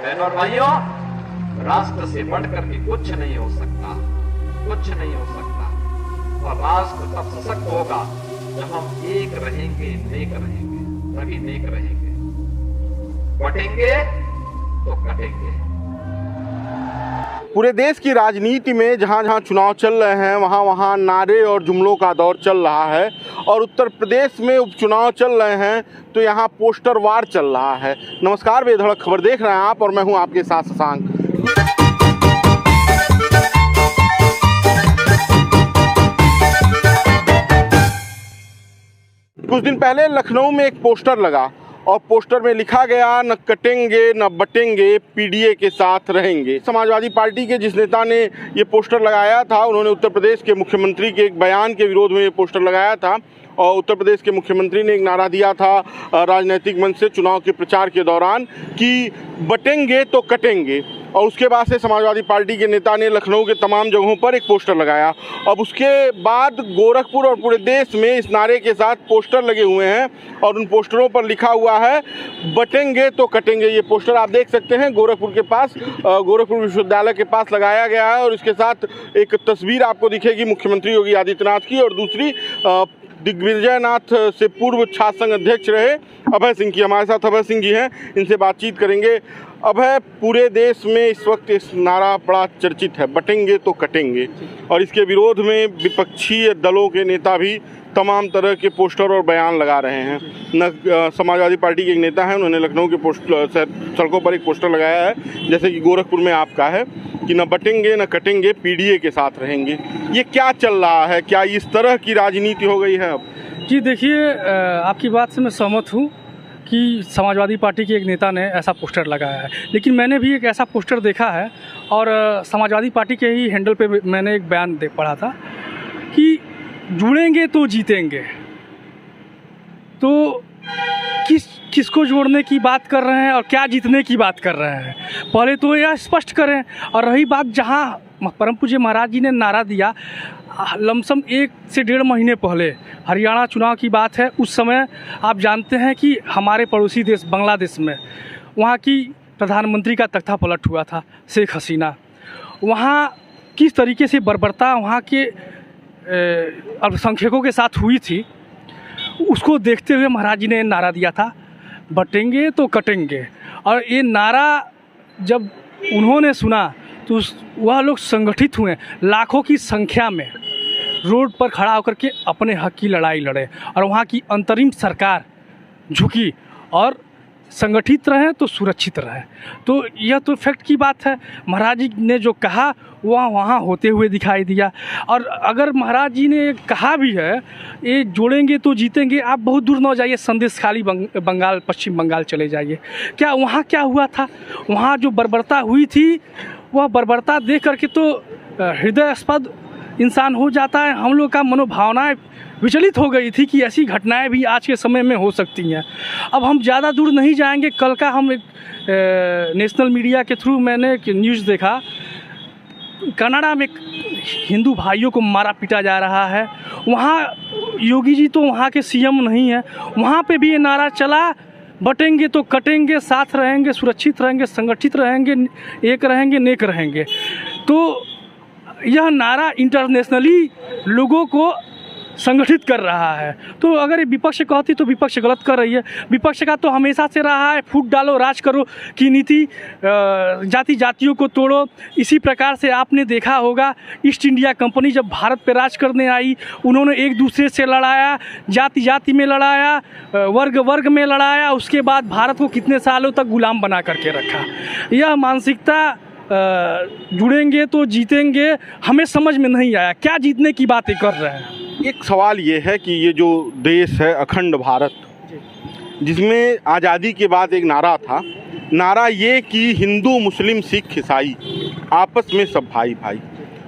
बहनों और भाइयों, राष्ट्र से बढ़कर के कुछ नहीं हो सकता, कुछ नहीं हो सकता। और राष्ट्र तब सशक्त होगा जब हम एक रहेंगे, नेक रहेंगे, तभी नेक रहेंगे। बटेंगे तो कटेंगे। पूरे देश की राजनीति में जहां जहां चुनाव चल रहे हैं वहां वहां नारे और जुमलों का दौर चल रहा है। और उत्तर प्रदेश में उपचुनाव चल रहे हैं तो यहां पोस्टर वार चल रहा है। नमस्कार, बेधड़क खबर देख रहे हैं आप और मैं हूं आपके साथ शशांक। कुछ दिन पहले लखनऊ में एक पोस्टर लगा और पोस्टर में लिखा गया, न कटेंगे न बटेंगे, पीडीए के साथ रहेंगे। समाजवादी पार्टी के जिस नेता ने ये पोस्टर लगाया था, उन्होंने उत्तर प्रदेश के मुख्यमंत्री के एक बयान के विरोध में ये पोस्टर लगाया था। और उत्तर प्रदेश के मुख्यमंत्री ने एक नारा दिया था राजनीतिक मंच से चुनाव के प्रचार के दौरान कि बटेंगे तो कटेंगे। और उसके बाद से समाजवादी पार्टी के नेता ने लखनऊ के तमाम जगहों पर एक पोस्टर लगाया। अब उसके बाद गोरखपुर और पूरे देश में इस नारे के साथ पोस्टर लगे हुए हैं और उन पोस्टरों पर लिखा हुआ है बटेंगे तो कटेंगे। ये पोस्टर आप देख सकते हैं गोरखपुर के पास, गोरखपुर विश्वविद्यालय के पास लगाया गया है। और इसके साथ एक तस्वीर आपको दिखेगी मुख्यमंत्री योगी आदित्यनाथ की, और दूसरी दिग्विजय नाथ से पूर्व छात्र संघ अध्यक्ष रहे अभय सिंह की। हमारे साथ अभय सिंह जी हैं, इनसे बातचीत करेंगे। अभय, पूरे देश में इस वक्त इस नारा बड़ा चर्चित है, बटेंगे तो कटेंगे, और इसके विरोध में विपक्षी दलों के नेता भी तमाम तरह के पोस्टर और बयान लगा रहे हैं। समाजवादी पार्टी के एक नेता हैं, उन्होंने लखनऊ के सड़कों पर एक पोस्टर लगाया है, जैसे कि गोरखपुर में आपका है कि न बटेंगे न कटेंगे, पीडीए के साथ रहेंगे। ये क्या चल रहा है? क्या इस तरह की राजनीति हो गई है अब? जी देखिए, आपकी बात से मैं सहमत हूँ कि समाजवादी पार्टी के एक नेता ने ऐसा पोस्टर लगाया है, लेकिन मैंने भी एक ऐसा पोस्टर देखा है और समाजवादी पार्टी के ही हैंडल पे मैंने एक बयान पढ़ा था कि जुड़ेंगे तो जीतेंगे। तो किसको जोड़ने की बात कर रहे हैं और क्या जीतने की बात कर रहे हैं, पहले तो यह स्पष्ट करें। और रही बात, जहां परम पूज्य महाराज जी ने नारा दिया, लमसम 1 से 1.5 महीने पहले हरियाणा चुनाव की बात है। उस समय आप जानते हैं कि हमारे पड़ोसी देश बांग्लादेश में वहाँ की प्रधानमंत्री का तख्ता पलट हुआ था, शेख हसीना। वहाँ किस तरीके से बर्बरता वहाँ के अल्पसंख्यकों के साथ हुई थी, उसको देखते हुए महाराज जी ने नारा दिया था, बटेंगे तो कटेंगे। और ये नारा जब उन्होंने सुना तो वह लोग संगठित हुए, लाखों की संख्या में रोड पर खड़ा होकर के अपने हक की लड़ाई लड़े। और वहाँ की अंतरिम सरकार झुकी और संगठित रहे तो सुरक्षित रहे। तो यह तो फैक्ट की बात है। महाराज जी ने जो कहा वह वहाँ होते हुए दिखाई दिया। और अगर महाराज जी ने कहा भी है ये जोड़ेंगे तो जीतेंगे, आप बहुत दूर न जाइए, संदेश खाली बंगाल, पश्चिम बंगाल चले जाइए। क्या वहाँ क्या हुआ था? वहाँ जो बर्बरता हुई थी, वह बर्बरता देख करके तो हृदयस्पद इंसान हो जाता है। हम लोग का मनोभावनाएं विचलित हो गई थी कि ऐसी घटनाएं भी आज के समय में हो सकती हैं। अब हम ज़्यादा दूर नहीं जाएंगे। कल का हम एक नेशनल मीडिया के थ्रू मैंने एक न्यूज़ देखा, कनाडा में हिंदू भाइयों को मारा पीटा जा रहा है। वहाँ योगी जी तो वहाँ के सीएम नहीं है, वहाँ पे भी ये नारा चला, बटेंगे तो कटेंगे, साथ रहेंगे, सुरक्षित रहेंगे, संगठित रहेंगे, एक रहेंगे, नेक रहेंगे। तो यह नारा इंटरनेशनली लोगों को संगठित कर रहा है। तो अगर ये विपक्ष कहती तो विपक्ष गलत कर रही है। विपक्ष का तो हमेशा से रहा है फूट डालो राज करो की नीति, जाति जातियों को तोड़ो। इसी प्रकार से आपने देखा होगा, ईस्ट इंडिया कंपनी जब भारत पे राज करने आई, उन्होंने एक दूसरे से लड़ाया, जाति जाति में लड़ाया, वर्ग वर्ग में लड़ाया, उसके बाद भारत को कितने सालों तक गुलाम बना करके रखा। यह मानसिकता जुड़ेंगे तो जीतेंगे हमें समझ में नहीं आया। क्या जीतने की बातें कर रहे हैं? एक सवाल ये है कि ये जो देश है अखंड भारत, जिसमें आज़ादी के बाद एक नारा था, नारा ये कि हिंदू मुस्लिम सिख ईसाई आपस में सब भाई भाई,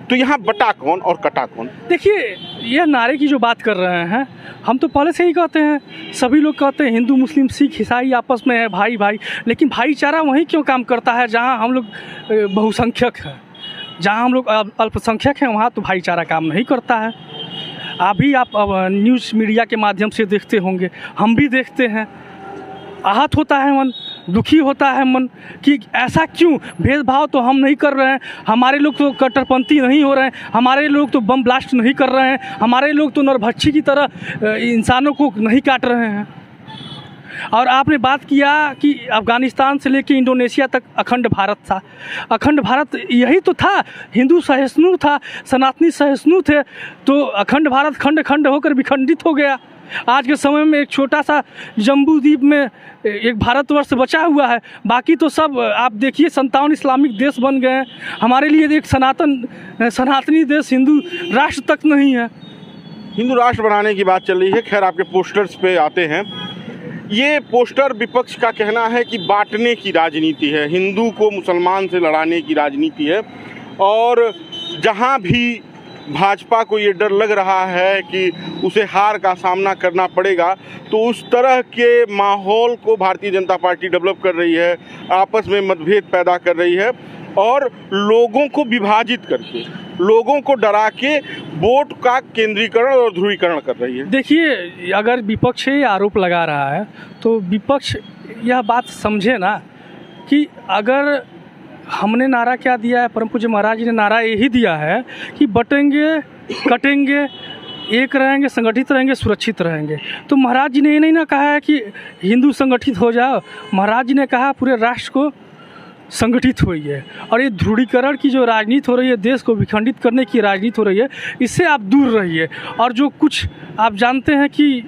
तो यहाँ बटा कौन और कटा कौन? देखिए, यह नारे की जो बात कर रहे हैं, हम तो पहले से ही कहते हैं, सभी लोग कहते हैं हिंदू मुस्लिम सिख ईसाई आपस में है भाई भाई, लेकिन भाईचारा वहीं क्यों काम करता है जहाँ हम लोग बहुसंख्यक हैं? जहाँ हम लोग अल्पसंख्यक हैं वहाँ तो भाईचारा काम नहीं करता है। आप न्यूज़ मीडिया के माध्यम से देखते होंगे, हम भी देखते हैं, आहत होता है मन। दुखी होता है मन कि ऐसा क्यों, भेदभाव तो हम नहीं कर रहे हैं, हमारे लोग तो कट्टरपंथी नहीं हो रहे हैं, हमारे लोग तो बम ब्लास्ट नहीं कर रहे हैं, हमारे लोग तो नरभक्षी की तरह इंसानों को नहीं काट रहे हैं। और आपने बात किया कि अफ़गानिस्तान से लेकर इंडोनेशिया तक अखंड भारत था। अखंड भारत यही तो था, हिंदू सहिष्णु था, सनातनी सहिष्णु थे, तो अखंड भारत खंड खंड होकर विखंडित हो गया। आज के समय में एक छोटा सा जम्बू द्वीप में एक भारतवर्ष बचा हुआ है, बाकी तो सब आप देखिए 57 इस्लामिक देश बन गए हैं। हमारे लिए एक सनातनी देश हिंदू राष्ट्र तक नहीं है। हिंदू राष्ट्र बनाने की बात चल रही है। खैर, आपके पोस्टर्स पे आते हैं। ये पोस्टर विपक्ष का कहना है कि बांटने की राजनीति है, हिंदू को मुसलमान से लड़ाने की राजनीति है, और जहां भी भाजपा को ये डर लग रहा है कि उसे हार का सामना करना पड़ेगा, तो उस तरह के माहौल को भारतीय जनता पार्टी डेवलप कर रही है, आपस में मतभेद पैदा कर रही है और लोगों को विभाजित करके, लोगों को डरा के वोट का केंद्रीकरण और ध्रुवीकरण कर रही है। देखिए, अगर विपक्ष ये आरोप लगा रहा है तो विपक्ष यह बात समझे ना कि अगर हमने नारा क्या दिया है, परम पूज्य महाराज जी ने नारा यही दिया है कि बटेंगे कटेंगे, एक रहेंगे, संगठित रहेंगे, सुरक्षित रहेंगे। तो महाराज जी ने ये नहीं ना कहा है कि हिंदू संगठित हो जाओ, महाराज जी ने कहा पूरे राष्ट्र को संगठित हुई है। और ये ध्रुवीकरण की जो राजनीति हो रही है, देश को विखंडित करने की राजनीति हो रही है, इससे आप दूर रहिए। और जो कुछ आप जानते हैं कि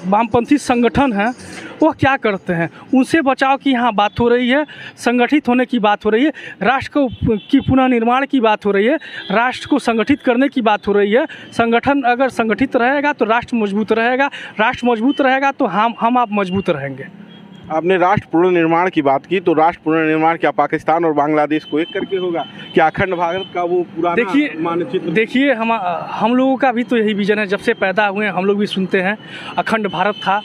वामपंथी संगठन हैं वो क्या करते हैं, उनसे बचाव की यहाँ बात हो रही है, संगठित होने की बात हो रही है, राष्ट्र को की पुनः निर्माण की बात हो रही है, राष्ट्र को संगठित करने की बात हो रही है। संगठन अगर संगठित रहेगा तो राष्ट्र मजबूत रहेगा, राष्ट्र मजबूत रहेगा तो हम आप मजबूत रहेंगे। आपने राष्ट्र पुनर्निर्माण की बात की, तो राष्ट्र पुनर्निर्माण क्या पाकिस्तान और बांग्लादेश को एक करके होगा? क्या अखंड भारत का वो पुराना मानचित्र? देखिए, हम लोगों का भी तो यही विजन है, जब से पैदा हुए हम लोग भी सुनते हैं अखंड भारत था।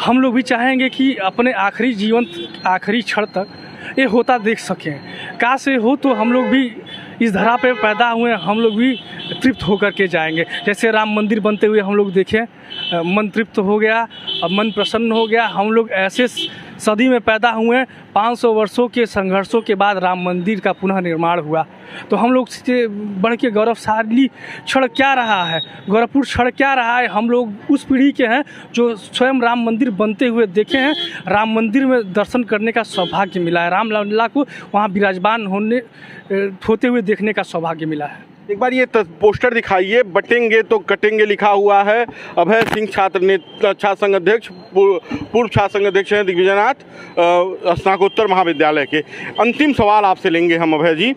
हम लोग भी चाहेंगे कि अपने आखिरी क्षण तक ये होता देख सकें। काश ये हो तो हम लोग भी इस धरा पे पैदा हुए, हम लोग भी तृप्त होकर के जाएंगे। जैसे राम मंदिर बनते हुए हम लोग देखें, मन तृप्त हो गया, अब मन प्रसन्न हो गया। हम लोग ऐसे सदी में पैदा हुए, 500 वर्षों के संघर्षों के बाद राम मंदिर का पुनः निर्माण हुआ। तो हम लोग से बढ़ के गौरवशाली क्षण क्या रहा है, गौरवपूर्ण क्षण क्या रहा है? हम लोग उस पीढ़ी के हैं जो स्वयं राम मंदिर बनते हुए देखे हैं, राम मंदिर में दर्शन करने का सौभाग्य मिला है, रामलला को वहाँ विराजमान होते हुए देखने का सौभाग्य मिला है। एक बार ये पोस्टर दिखाइए, बटेंगे तो कटेंगे लिखा हुआ है। अभय सिंह छात्र संघ अध्यक्ष, पूर्व छात्र संघ अध्यक्ष हैं दिग्विजयनाथ स्नातकोत्तर महाविद्यालय के। अंतिम सवाल आपसे लेंगे हम अभय जी,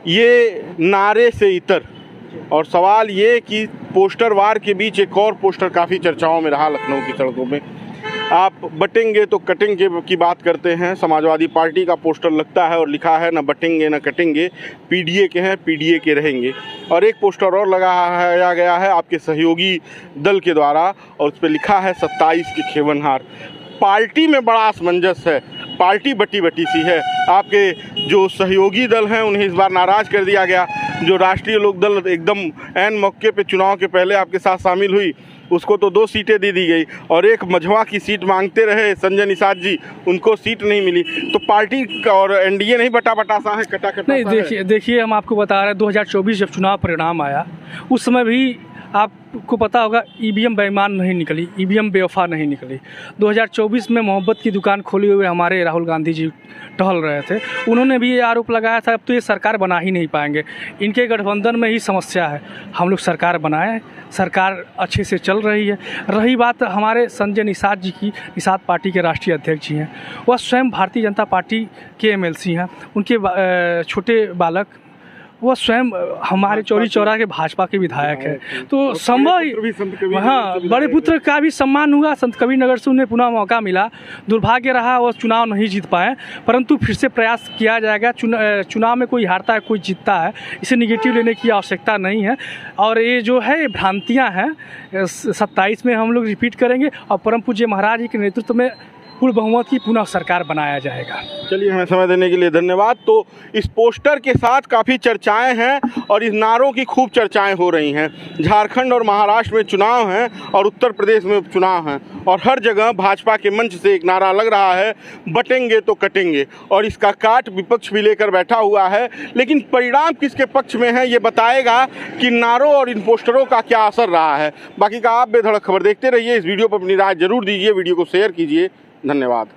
ये नारे से इतर, और सवाल ये कि पोस्टर वार के बीच एक और पोस्टर काफ़ी चर्चाओं में रहा लखनऊ की सड़कों में। आप बटेंगे तो कटेंगे की बात करते हैं, समाजवादी पार्टी का पोस्टर लगता है और लिखा है न बटेंगे न कटेंगे, पीडीए के हैं पीडीए के रहेंगे। और एक पोस्टर और लगाया गया है आपके सहयोगी दल के द्वारा और उस पर लिखा है 27 के खेवनहार। पार्टी में बड़ा असमंजस है, पार्टी बटी बटी सी है। आपके जो सहयोगी दल हैं उन्हें इस बार नाराज़ कर दिया गया। जो राष्ट्रीय लोक दल एकदम ऐन मौके पे चुनाव के पहले आपके साथ शामिल हुई, उसको तो 2 सीटें दे दी गई, और एक मझवा की सीट मांगते रहे संजय निषाद जी, उनको सीट नहीं मिली। तो पार्टी और एनडीए नहीं बटा सा है, कटा नहीं। देखिए हम आपको बता रहे हैं, 2024 जब चुनाव परिणाम आया उस समय भी आपको पता होगा ईवीएम बेईमान नहीं निकली, ईवीएम बेवफा नहीं निकली। 2024 में मोहब्बत की दुकान खोले हुए हमारे राहुल गांधी जी टहल रहे थे, उन्होंने भी ये आरोप लगाया था अब तो ये सरकार बना ही नहीं पाएंगे, इनके गठबंधन में ही समस्या है। हम लोग सरकार बनाए, सरकार अच्छे से चल रही है। रही बात हमारे संजय निषाद जी की, निषाद पार्टी के राष्ट्रीय अध्यक्ष जी हैं, वह स्वयं भारतीय जनता पार्टी के एमएलसी हैं। उनके छोटे बालक वो स्वयं हमारे चौरी चौरा के भाजपा के विधायक हैं। तो संभव, हाँ, बड़े पुत्र का भी सम्मान हुआ, संत कबीर नगर से उन्हें पुनः मौका मिला। दुर्भाग्य रहा वो चुनाव नहीं जीत पाए, परंतु फिर से प्रयास किया जाएगा। चुनाव में कोई हारता है कोई जीतता है, इसे निगेटिव लेने की आवश्यकता नहीं है। और ये जो है भ्रांतियाँ हैं, 27 में हम लोग रिपीट करेंगे और परम पूज्य महाराज जी के नेतृत्व में पूर्ण बहुमत की पुनः सरकार बनाया जाएगा। चलिए, हमें समय देने के लिए धन्यवाद। तो इस पोस्टर के साथ काफ़ी चर्चाएं हैं और इस नारों की खूब चर्चाएं हो रही हैं। झारखंड और महाराष्ट्र में चुनाव हैं और उत्तर प्रदेश में उपचुनाव हैं और हर जगह भाजपा के मंच से एक नारा लग रहा है, बटेंगे तो कटेंगे, और इसका काट विपक्ष भी लेकर बैठा हुआ है। लेकिन परिणाम किसके पक्ष में है ये बताएगा कि नारों और इन पोस्टरों का क्या असर रहा है। बाकी का आप बेधड़क खबर देखते रहिए। इस वीडियो पर अपनी राय जरूर दीजिए, वीडियो को शेयर कीजिए। धन्यवाद।